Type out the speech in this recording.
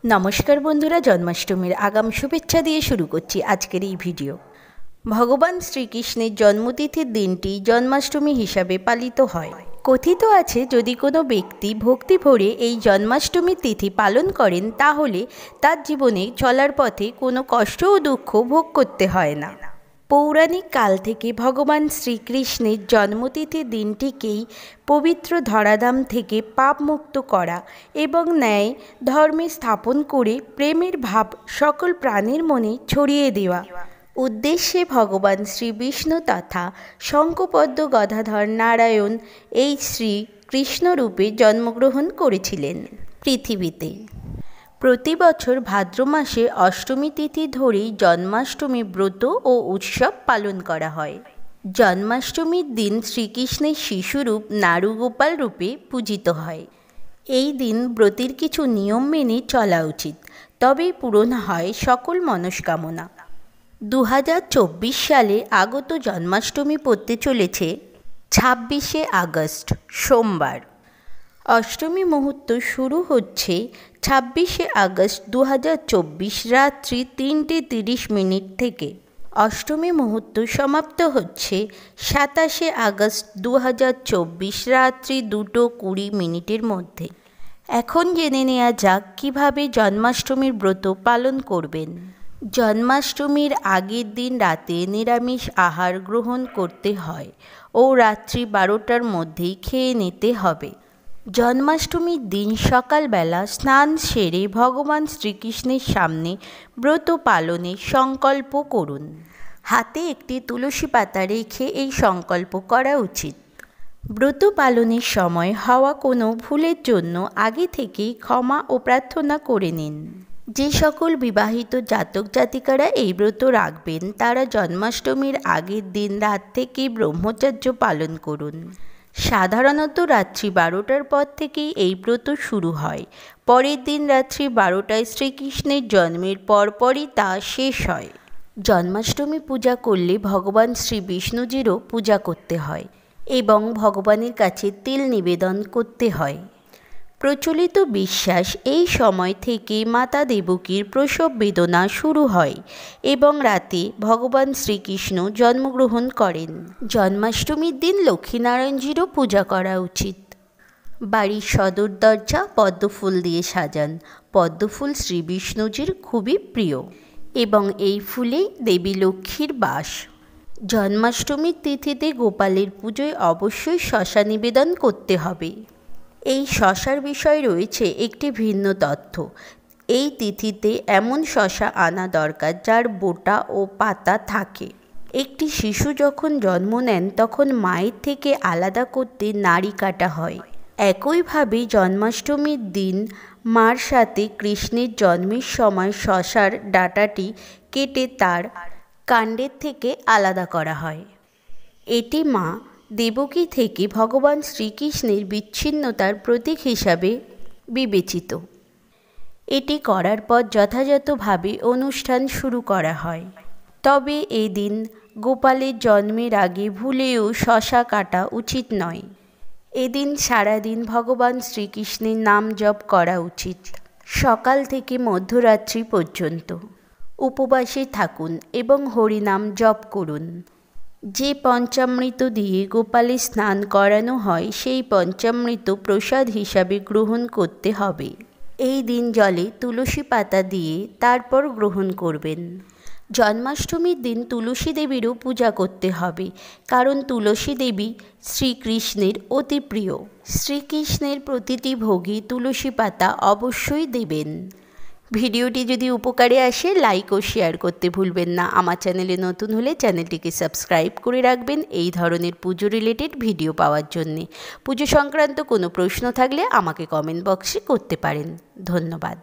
নমস্কার বন্ধুরা, জন্মাষ্টমীর আগাম শুভেচ্ছা দিয়ে শুরু করছি আজকের এই ভিডিও। ভগবান শ্রীকৃষ্ণের জন্মতিথির দিনটি জন্মাষ্টমী হিসাবে পালিত হয়। কথিত আছে, যদি কোনো ব্যক্তি ভক্তি ভরে এই জন্মাষ্টমী তিথি পালন করেন তাহলে তার জীবনে চলার পথে কোনো কষ্ট ও দুঃখ ভোগ করতে হয় না। পৌরাণিক কাল থেকে ভগবান শ্রীকৃষ্ণের জন্মতিথির দিনটিকেই পবিত্র ধরাধাম থেকে পাপমুক্ত করা এবং ন্যায় ধর্মে স্থাপন করে প্রেমের ভাব সকল প্রাণীর মনে ছড়িয়ে দেওয়া উদ্দেশ্যে ভগবান শ্রী বিষ্ণু তথা শঙ্খপদ্ম গদাধর নারায়ণ এই শ্রী কৃষ্ণরূপে জন্মগ্রহণ করেছিলেন পৃথিবীতে। প্রতি বছর ভাদ্র মাসে অষ্টমী তিথি ধরেই জন্মাষ্টমী ব্রত ও উৎসব পালন করা হয়। জন্মাষ্টমীর দিন শ্রীকৃষ্ণের শিশুরূপ নারুগোপাল রূপে পূজিত হয়। এই দিন ব্রতের কিছু নিয়ম মেনে চলা উচিত, তবেই পূরণ হয় সকল মনস্কামনা। 2024 সালে আগত জন্মাষ্টমী পড়তে চলেছে 26শে আগস্ট সোমবার। অষ্টমী মুহূর্ত শুরু হচ্ছে 26শে আগস্ট 2024 রাত্রি 3:30 থেকে। অষ্টমী মুহূর্ত সমাপ্ত হচ্ছে 27শে আগস্ট 2024 রাত্রি 2:20 মধ্যে। এখন জেনে নেওয়া যাক কিভাবে জন্মাষ্টমীর ব্রত পালন করবেন। জন্মাষ্টমীর আগের দিন রাতে নিরামিষ আহার গ্রহণ করতে হয় ও রাত্রি 12টার মধ্যেই খেয়ে নিতে হবে। জন্মাষ্টমীর দিন সকালবেলা স্নান সেরে ভগবান শ্রীকৃষ্ণের সামনে ব্রত পালনের সংকল্প করুন। হাতে একটি তুলসী পাতা রেখে এই সংকল্প করা উচিত। ব্রত পালনের সময় হওয়া কোনো ভুলের জন্য আগে থেকেই ক্ষমা ও প্রার্থনা করে নিন। যে সকল বিবাহিত জাতক জাতিকারা এই ব্রত রাখবেন তারা জন্মাষ্টমীর আগের দিন রাত থেকেই ব্রহ্মচর্য পালন করুন। সাধারণত রাত্রি 12টার পর থেকেই এই ব্রত শুরু হয়। পরের দিন রাত্রি 12টায় শ্রীকৃষ্ণের জন্মের পরপরই তা শেষ হয়। জন্মাষ্টমী পূজা করলে ভগবান শ্রী বিষ্ণুজিরও পূজা করতে হয় এবং ভগবানের কাছে তিল নিবেদন করতে হয়। প্রচলিত বিশ্বাস, এই সময় থেকে মাতা দেবকীর প্রসব বেদনা শুরু হয় এবং রাতে ভগবান শ্রীকৃষ্ণ জন্মগ্রহণ করেন। জন্মাষ্টমীর দিন লক্ষ্মীনারায়ণজিরও পূজা করা উচিত। বাড়ির সদর দরজা পদ্মফুল দিয়ে সাজান। পদ্মফুল শ্রী বিষ্ণুজির খুবই প্রিয় এবং এই ফুলেই দেবী লক্ষ্মীর বাস। জন্মাষ্টমীর তিথিতে গোপালের পুজোয় অবশ্যই শসা নিবেদন করতে হবে। এই শসার বিষয়ে রয়েছে একটি ভিন্ন তথ্য। এই তিথিতে এমন শসা আনা দরকার যার বোটা ও পাতা থাকে। একটি শিশু যখন জন্ম নেন তখন মায়ের থেকে আলাদা করতে নাড়ি কাটা হয়। একইভাবে জন্মাষ্টমীর দিন মার সাথে কৃষ্ণের জন্মের সময় শসার ডাঁটাটি কেটে তার কাণ্ডের থেকে আলাদা করা হয়। এটি মা দেবকী থেকে ভগবান শ্রীকৃষ্ণের বিচ্ছিন্নতার প্রতীক হিসাবে বিবেচিত। এটি করার পর যথাযথভাবে অনুষ্ঠান শুরু করা হয়। তবে এদিন গোপালের জন্মের আগে ভুলেও শসা কাটা উচিত নয়। এদিন সারাদিন ভগবান শ্রীকৃষ্ণের নাম জপ করা উচিত। সকাল থেকে মধ্যরাত্রি পর্যন্ত উপবাসে থাকুন এবং হরিনাম জপ করুন। যে পঞ্চামৃত দিয়ে গোপালের স্নান করানো হয় সেই পঞ্চামৃত প্রসাদ হিসাবে গ্রহণ করতে হবে। এই দিন জলে তুলসী পাতা দিয়ে তারপর গ্রহণ করবেন। জন্মাষ্টমীর দিন তুলসী দেবীরও পূজা করতে হবে, কারণ তুলসী দেবী শ্রীকৃষ্ণের অতি প্রিয়। শ্রীকৃষ্ণের প্রতিটি ভোগে তুলসী পাতা অবশ্যই দেবেন। ভিডিওটি যদি উপকারে আসে লাইক ও শেয়ার করতে ভুলবেন না। আমার চ্যানেলে নতুন হলে চ্যানেলটিকে সাবস্ক্রাইব করে রাখবেন এই ধরনের পুজো রিলেটেড ভিডিও পাওয়ার জন্যে। পুজো সংক্রান্ত কোনো প্রশ্ন থাকলে আমাকে কমেন্ট বক্সে করতে পারেন। ধন্যবাদ।